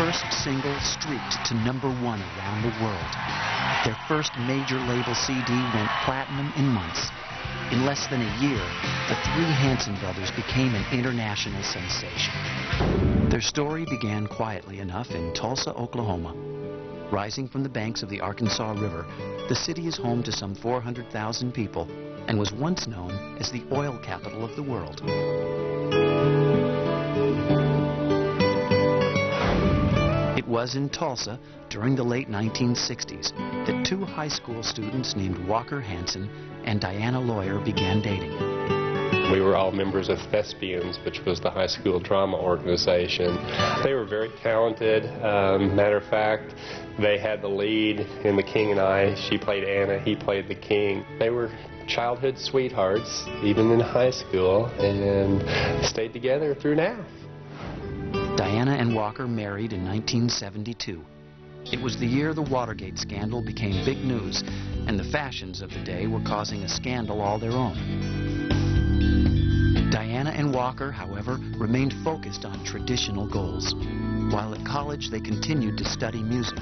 first single streaked to #1 around the world. Their first major label CD went platinum in months. In less than a year, the three Hanson brothers became an international sensation. Their story began quietly enough in Tulsa, Oklahoma. Rising from the banks of the Arkansas River, the city is home to some 400,000 people and was once known as the oil capital of the world. It was in Tulsa during the late 1960s that two high school students named Walker Hanson and Diana Lawyer began dating. We were all members of Thespians, which was the high school drama organization. They were very talented. Matter of fact, they had the lead in The King and I. She played Anna, he played the King. They were childhood sweethearts, even in high school, and stayed together through now. Diana and Walker married in 1972. It was the year the Watergate scandal became big news, and the fashions of the day were causing a scandal all their own. Diana and Walker, however, remained focused on traditional goals. While at college, they continued to study music.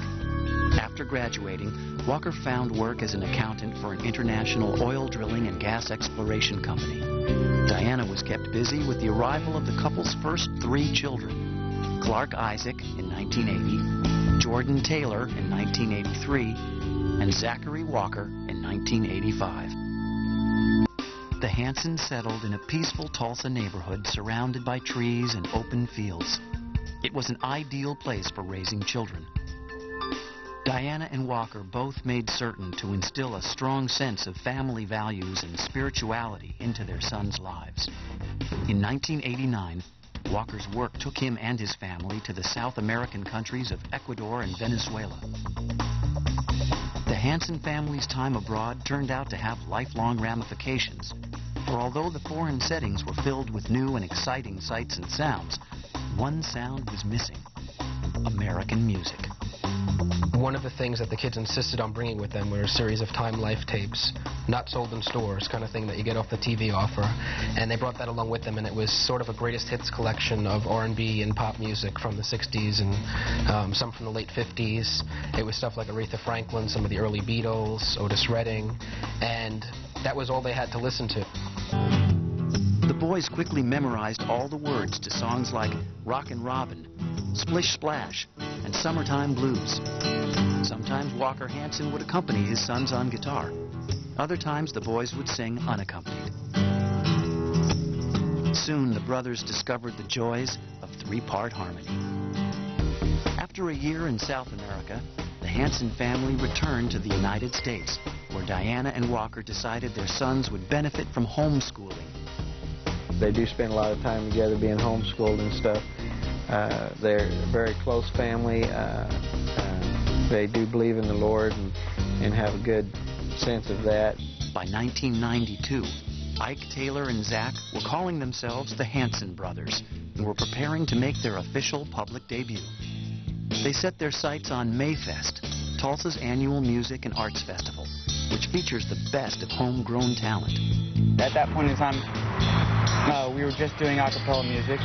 After graduating, Walker found work as an accountant for an international oil drilling and gas exploration company. Diana was kept busy with the arrival of the couple's first three children: Clark Isaac in 1980, Jordan Taylor in 1983, and Zachary Walker in 1985. The Hansons settled in a peaceful Tulsa neighborhood surrounded by trees and open fields. It was an ideal place for raising children. Diana and Walker both made certain to instill a strong sense of family values and spirituality into their sons' lives. In 1989, Walker's work took him and his family to the South American countries of Ecuador and Venezuela. The Hanson family's time abroad turned out to have lifelong ramifications, for although the foreign settings were filled with new and exciting sights and sounds, one sound was missing: American music. One of the things that the kids insisted on bringing with them were a series of Time Life tapes, not sold in stores, kind of thing that you get off the TV offer. And they brought that along with them, and it was sort of a greatest hits collection of R&B and pop music from the 60s and some from the late 50s. It was stuff like Aretha Franklin, some of the early Beatles, Otis Redding, and that was all they had to listen to. The boys quickly memorized all the words to songs like Rockin' Robin, Splish Splash, and Summertime Blues. Sometimes Walker Hanson would accompany his sons on guitar. Other times the boys would sing unaccompanied. Soon the brothers discovered the joys of three-part harmony. After a year in South America, the Hanson family returned to the United States, where Diana and Walker decided their sons would benefit from homeschooling. They do spend a lot of time together being homeschooled and stuff. They're a very close family. They do believe in the Lord and have a good sense of that. By 1992, Ike Taylor and Zach were calling themselves the Hanson Brothers and were preparing to make their official public debut. They set their sights on Mayfest, Tulsa's annual music and arts festival, which features the best of homegrown talent. At that point in time, we were just doing a cappella music.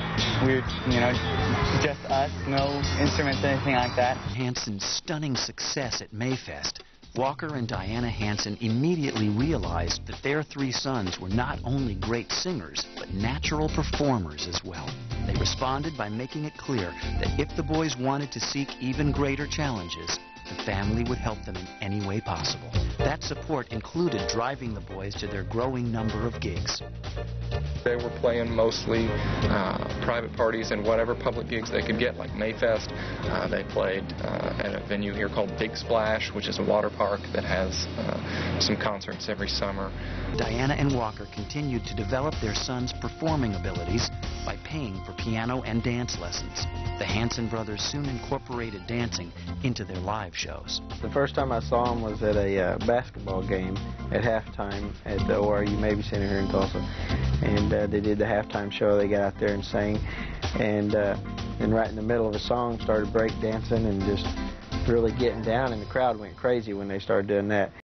We were, just us, no instruments, anything like that. Hanson's stunning success at Mayfest, Walker and Diana Hanson immediately realized that their three sons were not only great singers, but natural performers as well. They responded by making it clear that if the boys wanted to seek even greater challenges, the family would help them in any way possible. That support included driving the boys to their growing number of gigs. They were playing mostly private parties and whatever public gigs they could get, like Mayfest. They played at a venue here called Big Splash, which is a water park that has some concerts every summer. Diana and Walker continued to develop their sons' performing abilities by paying for piano and dance lessons. The Hanson brothers soon incorporated dancing into their live shows. The first time I saw them was at a basketball game at halftime at the ORU Mabee Center here in Tulsa. And they did the halftime show. They got out there and sang. And then right in the middle of a song started break dancing and just really getting down, and the crowd went crazy when they started doing that.